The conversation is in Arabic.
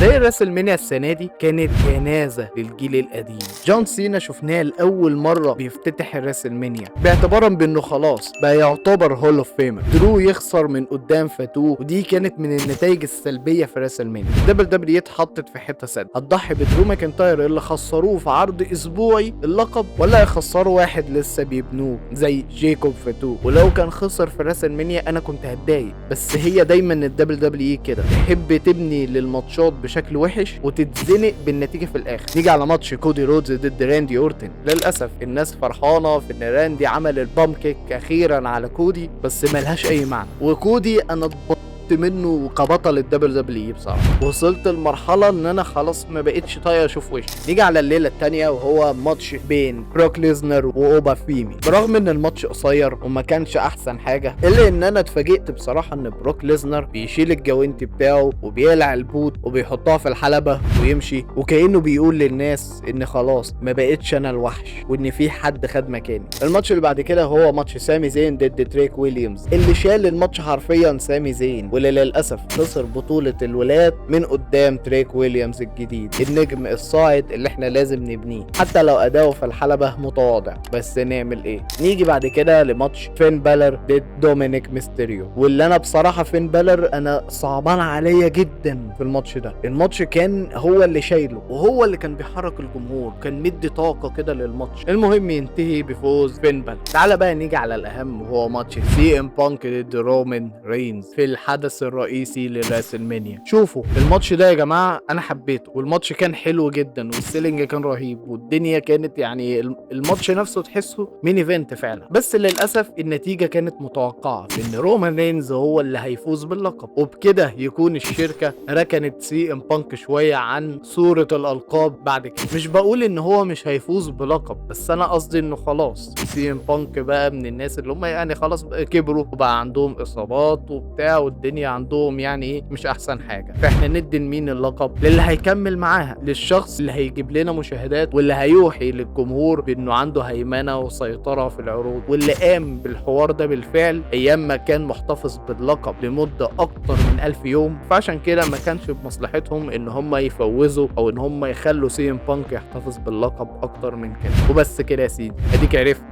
زي راسلمانيا السنه دي كانت جنازه للجيل القديم. جون سينا شفناه لاول مره بيفتتح الراسلمانيا باعتبارا بانه خلاص بقى يعتبر هول اوف فيمر. درو يخسر من قدام فاتو، ودي كانت من النتائج السلبيه في راسلمانيا. دبل دبليو اتحطت في حته سد، هتضحي بدرو ماكنتاير اللي خسروه في عرض اسبوعي اللقب، ولا يخسروا واحد لسه بيبنوه زي جيكوب فاتو؟ ولو كان خسر في راسلمانيا انا كنت هتضايق، بس هي دايما الدبل دبليو كده تحب تبني للماتشات بشكل وحش وتتزنق بالنتيجه في الاخر. نيجي على ماتش كودي رودز ضد راندي اورتن. للاسف الناس فرحانه في ان راندي عمل البام كيك اخيرا على كودي، بس ملهاش اي معنى. وكودي انا منه كبطل الدبل دبليو بصراحه وصلت لمرحله ان انا خلاص ما بقتش طايق اشوف وشه. نيجي على الليله الثانيه وهو ماتش بين بروك ليزنر واوبا فيمي. برغم ان الماتش قصير وما كانش احسن حاجه، الا ان انا اتفاجئت بصراحه ان بروك ليزنر بيشيل الجوانتي بتاعه وبيقلع البوت وبيحطها في الحلبه ويمشي، وكانه بيقول للناس ان خلاص ما بقتش انا الوحش وان في حد خد مكاني. الماتش اللي بعد كده هو ماتش سامي زين ضد دريك ويليامز، اللي شال الماتش حرفيا سامي زين، واللي للأسف خسر بطولة الولايات من قدام تريك ويليامز الجديد، النجم الصاعد اللي احنا لازم نبنيه حتى لو أداؤه في الحلبة متواضع. بس نعمل ايه؟ نيجي بعد كده لماتش فين بالر ضد دومينيك ميستيريو، واللي انا بصراحة فين بالر انا صعبان عليا جدا في الماتش ده. الماتش كان هو اللي شايله وهو اللي كان بيحرك الجمهور، كان مدي طاقة كده للماتش. المهم ينتهي بفوز فين بالر. تعالى بقى نيجي على الأهم وهو ماتش سي ام بانك ضد رومان رينز في الحدث الرئيسي لراسلمانيا. شوفوا الماتش ده يا جماعه انا حبيته، والماتش كان حلو جدا والسيلينج كان رهيب والدنيا كانت يعني الماتش نفسه تحسه مين ايفنت فعلا. بس للاسف النتيجه كانت متوقعه ان رومان رينز هو اللي هيفوز باللقب، وبكده يكون الشركه ركنت سي ام بانك شويه عن صوره الالقاب بعد كده. مش بقول ان هو مش هيفوز بلقب، بس انا قصدي انه خلاص سي ام بانك بقى من الناس اللي هم يعني خلاص كبروا وبقى عندهم اصابات وبتاع والدنيا عندهم يعني ايه مش احسن حاجه. فاحنا ندي لمين اللقب؟ للي هيكمل معاها، للشخص اللي هيجيب لنا مشاهدات واللي هيوحي للجمهور بانه عنده هيمنه وسيطره في العروض، واللي قام بالحوار ده بالفعل ايام ما كان محتفظ باللقب لمده اكتر من 1000 يوم. فعشان كده ما كانش بمصلحتهم ان هم يفوزوا او ان هم يخلوا سي ام بانك يحتفظ باللقب اكتر من كده. وبس كده يا سيدي، اديك عرفت